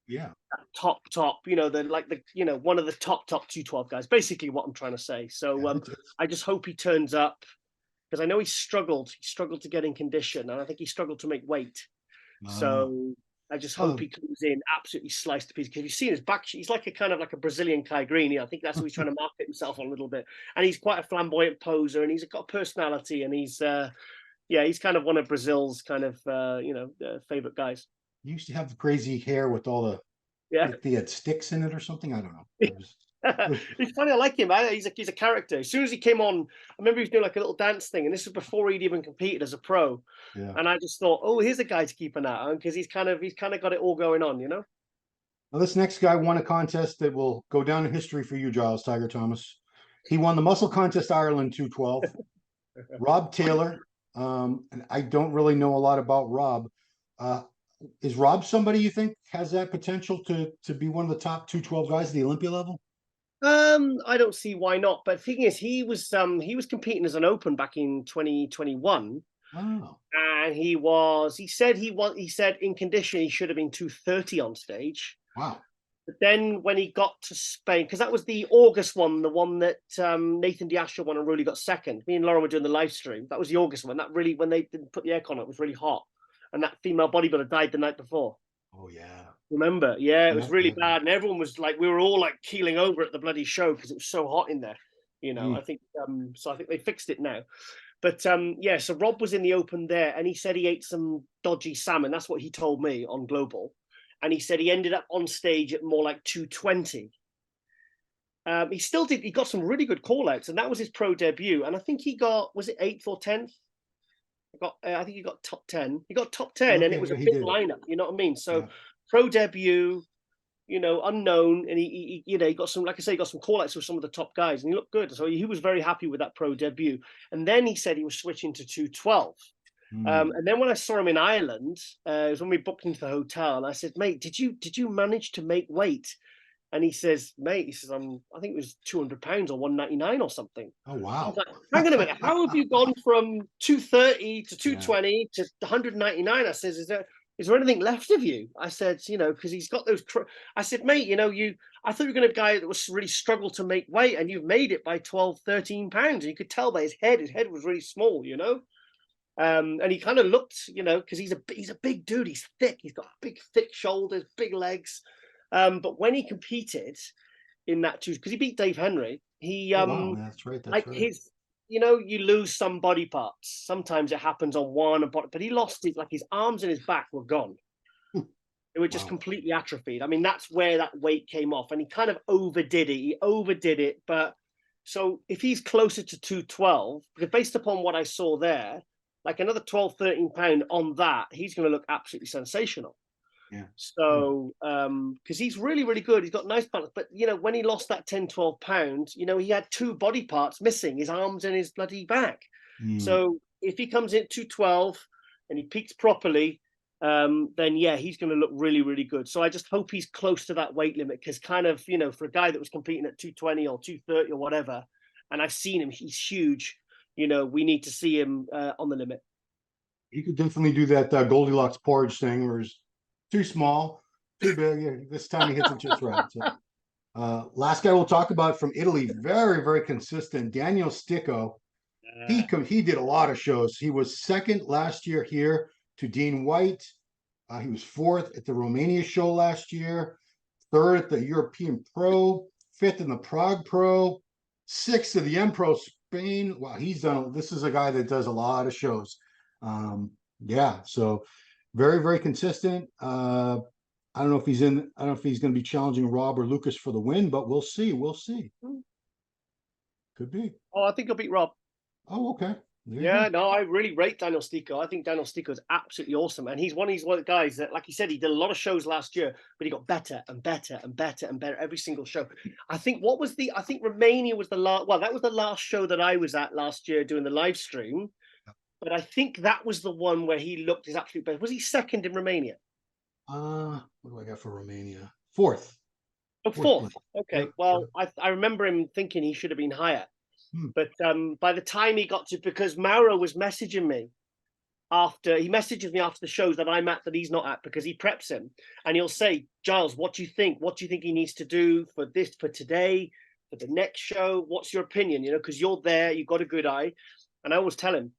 Yeah. That top, one of the top 212 guys, basically what I'm trying to say. So I just hope he turns up, because I know he struggled to get in condition, and I think he struggled to make weight. So I just hope he comes in absolutely sliced to pieces, because you've seen his back, he's like a kind of like a Brazilian Kai Greene. I think that's what he's trying to market himself on a little bit. And he's quite a flamboyant poser, and he's got a personality, and he's kind of one of Brazil's kind of favorite guys. He used to have the crazy hair with all the he had sticks in it or something. I don't know. He's funny. I like him. He's a character. As soon as he came on, I remember he was doing like a little dance thing, and this was before he'd even competed as a pro. Yeah. And I just thought, oh, here's a guy to keep an eye on, because he's kind of got it all going on, Well, this next guy won a contest that will go down in history for you, Giles Tiger Thomas. He won the Muscle Contest Ireland 212. Rob Taylor. And I don't really know a lot about Rob. Is Rob somebody you think has that potential to be one of the top 212 guys at the Olympia level? I don't see why not. But the thing is, he was competing as an open back in 2021. Oh. And he said in condition he should have been 230 on stage. Wow. But then when he got to Spain, because that was the August one, the one that Nathan Diasha won and really got second. Me and Lauren were doing the live stream. That was the August one. That really, when they didn't put the aircon on, it was really hot. And that female bodybuilder died the night before. Oh, yeah. Remember? Yeah, it was really bad. And everyone was like, we were all like keeling over at the bloody show because it was so hot in there. I think, so I think they fixed it now. But so Rob was in the open there, and he said he ate some dodgy salmon. That's what he told me on Global. And he said he ended up on stage at more like 220. He got some really good call outs, and that was his pro debut. And I think he got, was it 8th or 10th? I think he got top 10. He got top 10, and it was a big lineup. You know what I mean? So pro debut, unknown, and he got some, like I say, he got some call outs with some of the top guys, and he looked good. So he was very happy with that pro debut. And then he said he was switching to 212. And then when I saw him in Ireland, it was when we booked into the hotel, and I said, mate, did you manage to make weight? And he says, mate, I think it was 200 pounds or 199 or something. Oh, wow. I was like, hang on a minute, how have you gone from 230 to 220 to 199? I says, is there anything left of you? I said, because he's got those. I said, mate, I thought you were going to be a guy that was really struggled to make weight, and you've made it by 12, 13 pounds. And you could tell by his head was really small, and he kind of looked, because he's a big dude. He's thick. He's got big, thick shoulders, big legs. But when he competed in that because he beat Dave Henry, he wow, that's right. That's right. his, you lose some body parts. Sometimes it happens on one, but he lost his arms and his back were gone. They were just completely atrophied. I mean, that's where that weight came off, and he kind of overdid it. He overdid it, but so if he's closer to 212, because based upon what I saw there, like another 12, 13 pound on that, he's going to look absolutely sensational. Yeah. So, because he's really, really good. He's got nice balance. But, you know, when he lost that 10, 12 pounds, you know, he had two body parts missing, his arms and his bloody back. Mm. So if he comes in at 212 and he peaks properly, then yeah, he's going to look really, really good. So I just hope he's close to that weight limit, because kind of, you know, for a guy that was competing at 220 or 230 or whatever, and I've seen him, he's huge. You know, we need to see him on the limit. He could definitely do that Goldilocks porridge thing, where he's too small, too big. Yeah, this time he hits it just right. So, last guy we'll talk about from Italy, very, very consistent, Daniel Sticco. He did a lot of shows. He was second last year here to Dean White. He was fourth at the Romania show last year, third at the European Pro, fifth in the Prague Pro, sixth at the M Pro Spain. Wow, he's done. This is a guy that does a lot of shows. Yeah, so very, very consistent. I don't know if he's in. I don't know if he's going to be challenging Rob or Lucas for the win, but we'll see. We'll see. Could be. Oh, I think I'll beat Rob. Oh, okay. Yeah, no, I really rate Daniel Sticco. I think Daniel Sticco is absolutely awesome, and he's one of the guys that, like he said, he did a lot of shows last year, but he got better and better and better and better every single show. I think Romania was the last. Well, that was the last show that I was at last year doing the live stream, but I think that was the one where he looked his absolute best. Was he second in Romania? What do I got for Romania? Fourth. Oh, fourth. Place. Okay. Yeah, well, I remember him thinking he should have been higher. But by the time he got to, because Mauro was messaging me he messages me after the shows that I'm at that he's not at, because he preps him, and he'll say, Giles, what do you think? What do you think he needs to do for this, for today, for the next show? What's your opinion? You know, because you're there, you've got a good eye. And I always tell him,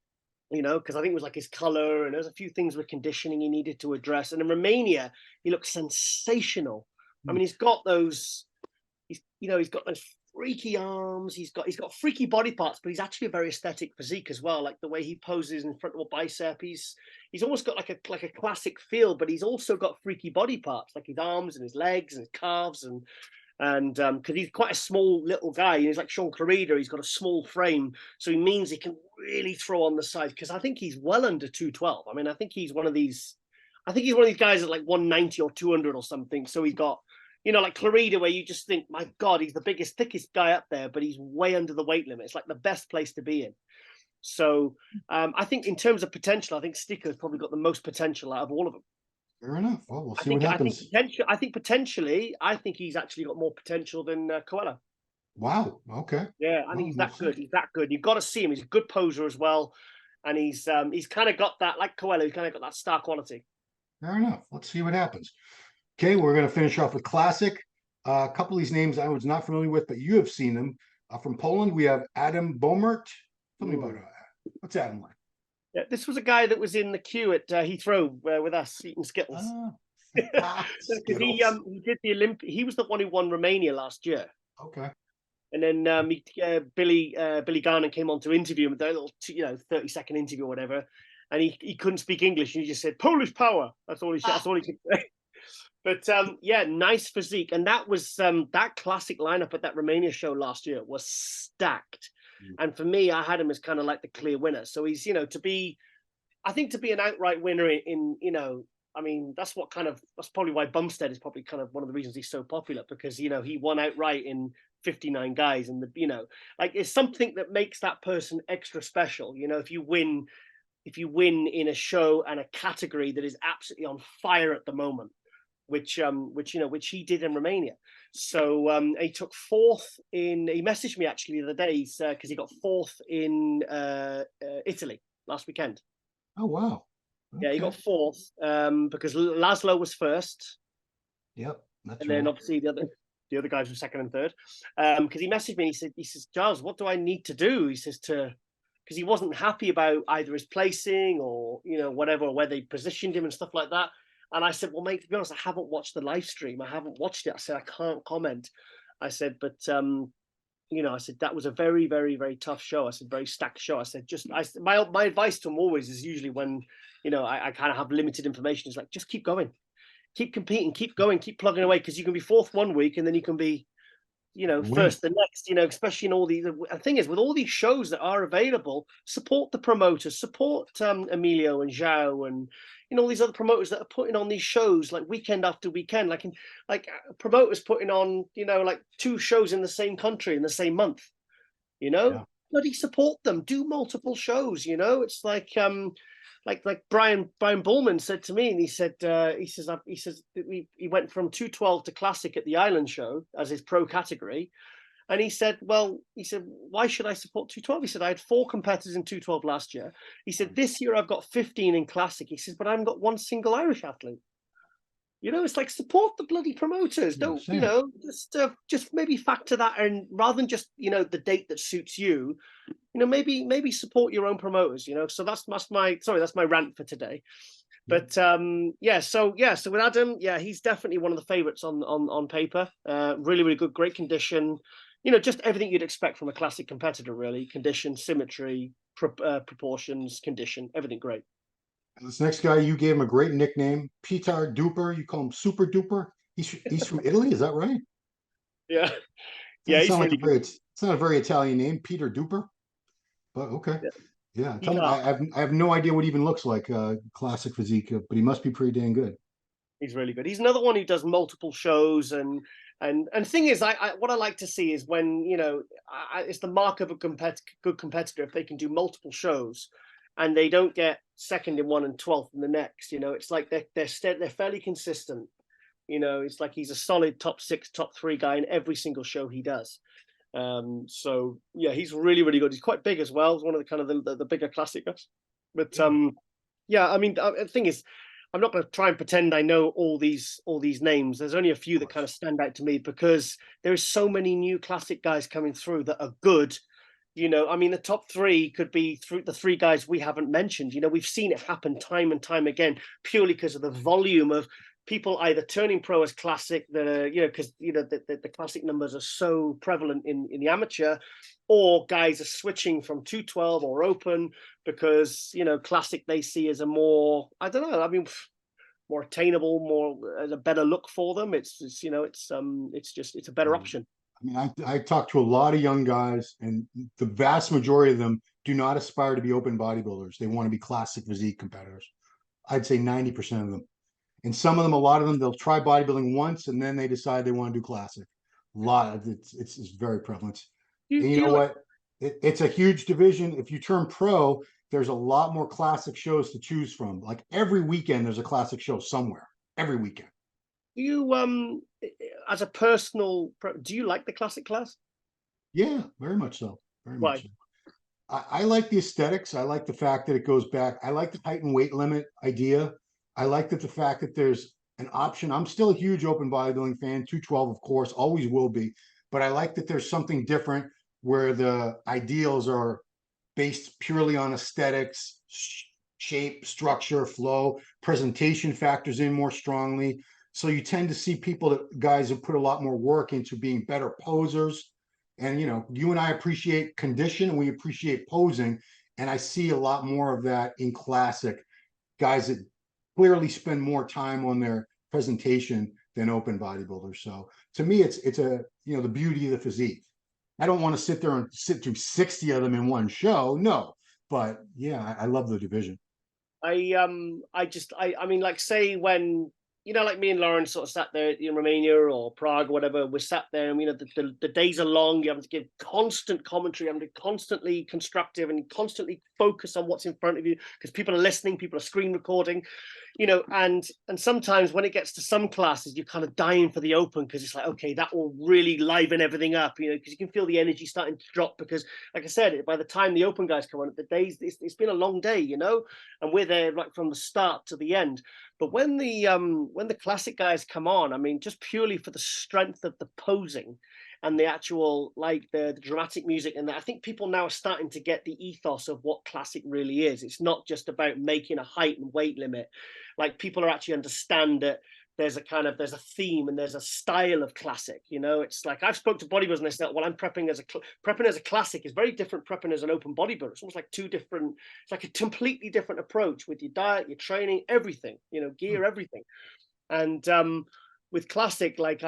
you know, because I think it was like his color, and there's a few things with conditioning he needed to address. And in Romania, he looks sensational. I mean, he's got those freaky arms, he's got freaky body parts, but he's actually a very aesthetic physique as well. Like the way he poses in front of a bicep, he's almost got like a classic feel, but he's also got freaky body parts, like his arms and his legs and his calves, and because he's quite a small little guy. He's like Sean Clarida, he's got a small frame, so he means he can really throw on the side, because I think he's well under 212. I mean, I think he's one of these guys at like 190 or 200 or something. So he's got, you know, like Clarida, where you just think, my God, he's the biggest, thickest guy up there, but he's way under the weight limit. It's like the best place to be in. So I think in terms of potential, I think Sticco's probably got the most potential out of all of them. Fair enough. Well, we'll see what happens. I think he's actually got more potential than Coelho. Wow. Okay. Yeah, I think he's that good. He's that good. You've got to see him. He's a good poser as well, and he's kind of got that, like Coelho. He's kind of got that star quality. Fair enough. Let's see what happens. Okay, we're going to finish off with classic. A couple of these names I was not familiar with, but you have seen them. From Poland, we have Adam Bomert. Tell me about what's Adam like? Yeah, this was a guy that was in the queue at Heathrow with us eating Skittles. Because he did the Olympic. He was the one who won Romania last year. Okay. And then Billy Garnon came on to interview him, their little 30-second interview or whatever, and he couldn't speak English, and he just said Polish power. That's all he said. That's all he could say. But yeah, nice physique, and that was that classic lineup at that Romania show last year was stacked. And for me, I had him as kind of like the clear winner. So he's, to be an outright winner in I mean, that's probably why Bumstead is probably kind of one of the reasons he's so popular, because, he won outright in 59 guys, and it's something that makes that person extra special. If you win in a show and a category that is absolutely on fire at the moment, which he did in Romania. So he took fourth he messaged me actually the other day, because he got fourth in Italy last weekend. Oh, wow. Okay. Yeah, he got fourth because Laszlo was first. Yep. That's and then obviously the other guys were second and third. Because he messaged me and he says, Giles, what do I need to do? He says because he wasn't happy about either his placing or, whatever, or where they positioned him and stuff like that. And I said, well, mate, to be honest, I haven't watched the live stream. I haven't watched it. I said, I can't comment. I said, but, I said, that was a very, very, very tough show. I said, very stacked show. I said, my advice to him always is usually when, I kind of have limited information. It's like, just keep going, keep competing, keep going, keep plugging away. Because you can be fourth one week and then you can be Win. first the next, especially in all these. The thing is, with all these shows that are available, support the promoters, support Emilio and Zhao and all these other promoters that are putting on these shows like weekend after weekend, like promoters putting on like 2 shows in the same country in the same month. Yeah. Bloody support them. Do multiple shows. It's like Brian Bullman said to me, and he says that he went from 212 to classic at the Island show as his pro category, and he said, why should I support 212? He said, I had 4 competitors in 212 last year. He said, this year I've got 15 in classic. He says, but I haven't got one single Irish athlete. It's like support the bloody promoters. Don't just maybe factor that in rather than just the date that suits you. Maybe support your own promoters. So that's my rant for today. But so with Adam, he's definitely one of the favorites on paper. Really, really good, great condition. Just everything you'd expect from a classic competitor. Really, condition, symmetry, proportions, condition, everything great. This next guy, you gave him a great nickname, Peter Duper. You call him Super Duper. He's from Italy, is that right? Yeah, Doesn't he's sound really like it's not a very Italian name, Peter Duper. But okay, yeah. Tell me, I have no idea what he even looks like. Classic physique, but he must be pretty dang good. He's really good. He's another one who does multiple shows, and thing is, what I like to see is when it's the mark of a good competitor if they can do multiple shows, and they don't get second in one and 12th in the next. It's like they're fairly consistent. It's like he's a solid top 6, top 3 guy in every single show he does. So yeah, he's really, really good. He's quite big as well. He's one of the kind of the bigger classic guys. But yeah, I mean, the thing is, I'm not going to try and pretend I know all these names. There's only a few that kind of stand out to me because there is so many new classic guys coming through that are good. I mean, the top 3 could be the 3 guys we haven't mentioned. We've seen it happen time and time again, purely because of the volume of people either turning pro as classic that are, because the classic numbers are so prevalent in the amateur, or guys are switching from 212 or open because classic they see as a more, I don't know, I mean, more attainable, more as a better look for them. It's a better option. I mean, I talked to a lot of young guys, and the vast majority of them do not aspire to be open bodybuilders. They want to be classic physique competitors. I'd say 90% of them. And some of them, a lot of them, they'll try bodybuilding once and then they decide they want to do classic. A lot of it's very prevalent. And you know what? It's a huge division. If you turn pro, there's a lot more classic shows to choose from. Like every weekend, there's a classic show somewhere. Every weekend. Do you as a personal, do you like the classic class? Yeah, very much so. Very Why? much so. I like the aesthetics. I like the fact that it goes back. I like the height and weight limit idea. I like that the fact that there's an option. I'm still a huge open bodybuilding fan, 212, of course, always will be. But I like that there's something different where the ideals are based purely on aesthetics, shape, structure, flow, presentation factors in more strongly. So you tend to see guys who put a lot more work into being better posers. And you and I appreciate condition and we appreciate posing. And I see a lot more of that in classic guys that clearly spend more time on their presentation than open bodybuilders. So to me, it's the beauty of the physique. I don't want to sit there and sit through 60 of them in one show. No, but yeah, I love the division. I mean, like, say when like me and Lauren sort of sat there in Romania or Prague or whatever, we're sat there and the days are long. You have to give constant commentary, you have to constantly constructive and constantly focus on what's in front of you because people are listening, people are screen recording, and sometimes when it gets to some classes, you're kind of dying for the open because it's like, okay, that will really liven everything up, because you can feel the energy starting to drop because, like I said, by the time the open guys come on, the days it's been a long day, and we're there right from the start to the end. But when the classic guys come on, I mean, just purely for the strength of the posing and the actual, like the dramatic music, and I think people now are starting to get the ethos of what classic really is. It's not just about making a height and weight limit. Like people are actually understand that there's a theme and there's a style of classic. It's like I've spoke to bodybuilders and they said, well, I'm prepping as a classic is very different prepping as an open bodybuilder. It's almost like it's like a completely different approach with your diet, your training, everything, gear, everything. And with classic, like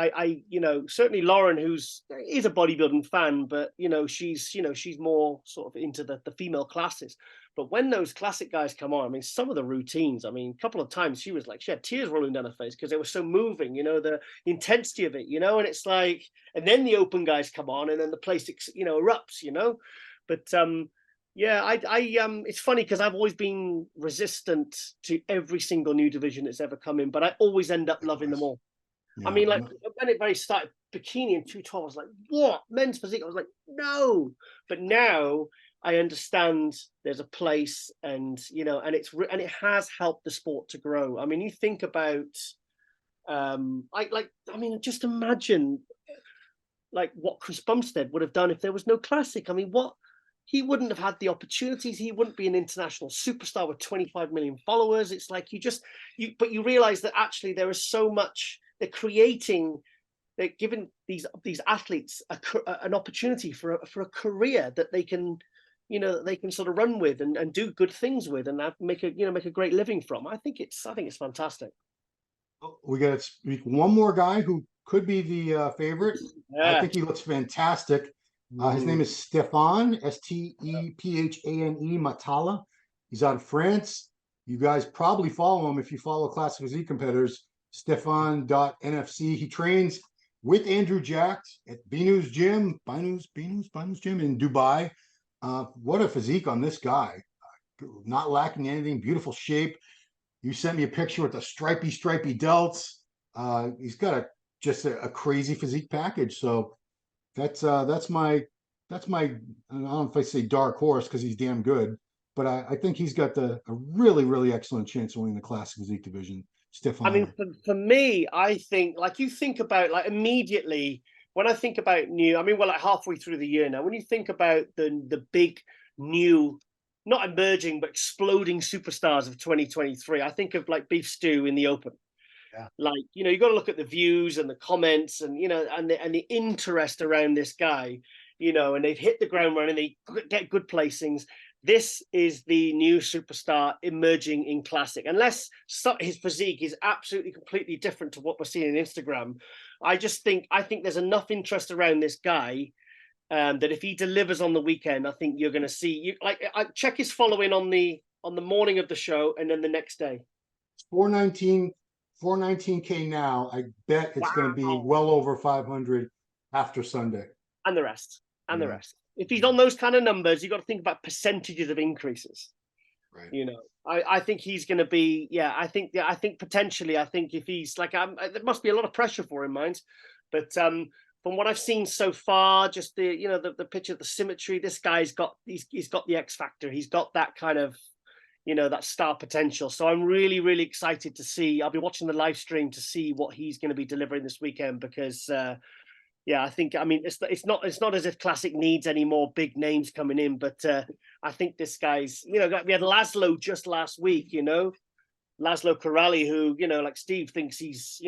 you know, certainly Lauren, who's is a bodybuilding fan, but you know, she's more sort of into the female classes. But when those classic guys come on, I mean, some of the routines, I mean, a couple of times she was like, she had tears rolling down her face because they were so moving, you know, the intensity of it, you know, and it's like, and then the open guys come on, and then the place, you know, erupts, you know. But yeah, it's funny because I've always been resistant to every single new division that's ever come in, but I always end up loving them all. I Yeah, mean, like when it very started, bikini in 212, I was like, what? Men's physique? I was like, no. But now I understand there's a place, and you know, and it has helped the sport to grow. I mean, you think about, I mean, just imagine like what Chris Bumstead would have done if there was no classic. I mean, what he wouldn't have had the opportunities. He wouldn't be an international superstar with 25 million followers. It's like but you realize that actually there is so much. They're giving these athletes an opportunity for a career that they can, you know, that they can sort of run with and do good things with, and make a great living from. I think it's fantastic. we got to speak one more guy who could be the favorite. I Yeah. think he looks fantastic. His name is Stefan, Stephane Matala. He's out of France. You guys probably follow him if you follow classic physique competitors. Stefan.nfc. He trains with Andrew Jack at Binu's gym, Binu's gym in Dubai. What a physique on this guy. Not lacking anything, beautiful shape. You sent me a picture with the stripy delts. He's got just a crazy physique package. So that's my I don't know if I say dark horse because he's damn good, but I think he's got a really excellent chance of winning the classic physique division. I mean, Stefan. for me, I think like you think about like immediately when I think about new. I mean, we're like halfway through the year now. When you think about the big new, not emerging but exploding superstars of 2023, I think of like Beef Stew in the Open. Yeah. Like, you know, you got to look at the views and the comments, and you know, and the interest around this guy, you know, and they've hit the ground running, they get good placings. This is the new superstar emerging in classic. Unless his physique is absolutely completely different to what we're seeing on Instagram, I think there's enough interest around this guy that if he delivers on the weekend, I think you're going to see you like I check his following on the morning of the show and then the next day. 419 419K now. I bet it's going to be Wow. well over 500 after Sunday. And the rest. Yeah. If he's on those kind of numbers, you got to think about percentages of increases. Right. You know, I think he's going to be. Yeah, I think potentially. I think if he's like, there must be a lot of pressure for him, mind. But from what I've seen so far, just the picture, the symmetry. This guy's got he's got the X factor. He's got that kind of, you know, that star potential. So I'm really excited to see. I'll be watching the live stream to see what he's going to be delivering this weekend because. Yeah, I mean, it's not as if classic needs any more big names coming in, but I think this guy's, you know, we had Laszlo just last week, you know, Laszlo Corrali, who, you know, like Steve thinks he's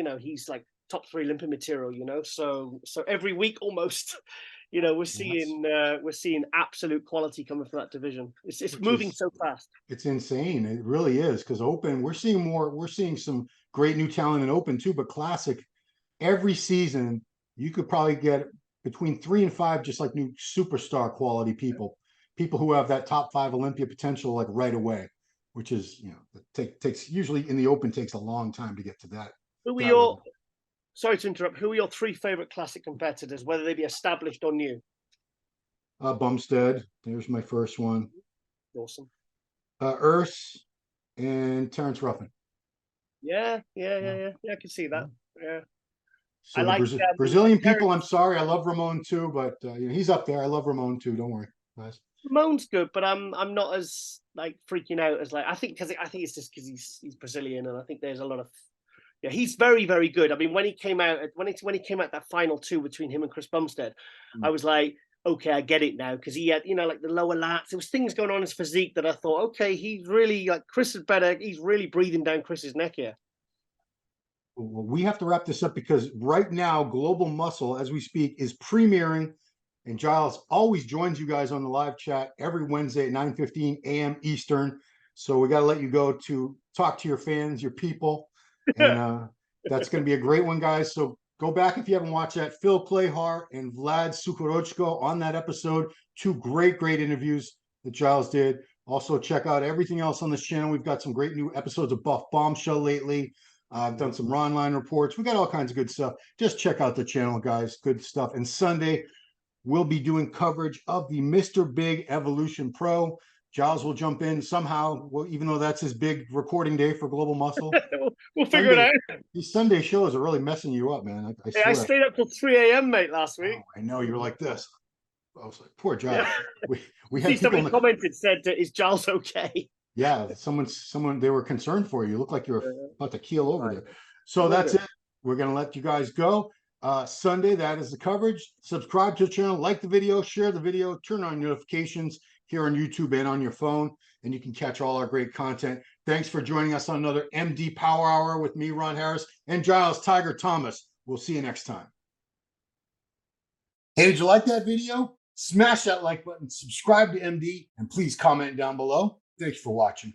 like top 3 Olympic material, you know, so every week almost, you know, we're seeing absolute quality coming from that division. It's moving so fast. It's insane. It really is because Open, we're seeing some great new talent in Open too, but classic every season. You could probably get between 3 and 5 just like new superstar quality people who have that top 5 Olympia potential like right away, which is, you know, takes usually in the Open takes a long time to get to that. Who are your sorry to interrupt, who are your 3 favorite classic competitors, whether they be established or new? Bumstead, there's my first one. Awesome. Earth and Terrence Ruffin. Yeah, I can see that. Yeah. So I like Brazilian people. I'm sorry, I love Ramon too, but you know, he's up there. I love Ramon too. Don't worry, guys. Ramon's good, but I'm not as like freaking out as like I think it's just because he's Brazilian, and I think there's a lot of he's very good. I mean, when he came out that final 2 between him and Chris Bumstead, I was like, okay, I get it now because he had, you know, like the lower lats. There was things going on in his physique that I thought, okay, he's really like Chris is better. He's really breathing down Chris's neck here. Well, we have to wrap this up because right now, Global Muscle, as we speak, is premiering, and Giles always joins you guys on the live chat every Wednesday at 9:15 a.m. Eastern. So we got to let you go to talk to your fans, your people, and That's going to be a great one, guys. So go back if you haven't watched that. Phil Clayhart and Vlad Sukorochko on that episode. Two great interviews that Giles did. Also, check out everything else on this channel. We've got some great new episodes of Buff Bombshell lately. I've done some Ron Line reports. We got all kinds of good stuff. Just check out the channel, guys. Good stuff. And Sunday, we'll be doing coverage of the Mr. Big Evolution Pro. Giles will jump in somehow, well, even though that's his big recording day for Global Muscle. We'll figure it out. These Sunday shows are really messing you up, man. I swear. I stayed up till 3 a.m., mate, last week. Oh, I know, you're like this. I was like, poor Giles. Yeah. We had people somebody commented, said, "Is Giles okay?" Yeah, someone they were concerned for you. You look like you're about to keel over there. So that's it. We're gonna let you guys go. Sunday, that is the coverage. Subscribe to the channel, like the video, share the video, turn on notifications here on YouTube and on your phone, and you can catch all our great content. Thanks for joining us on another MD Power Hour with me, Ron Harris, and Giles Tiger Thomas. We'll see you next time. Hey, did you like that video? Smash that like button, subscribe to MD, and please comment down below. Thanks for watching.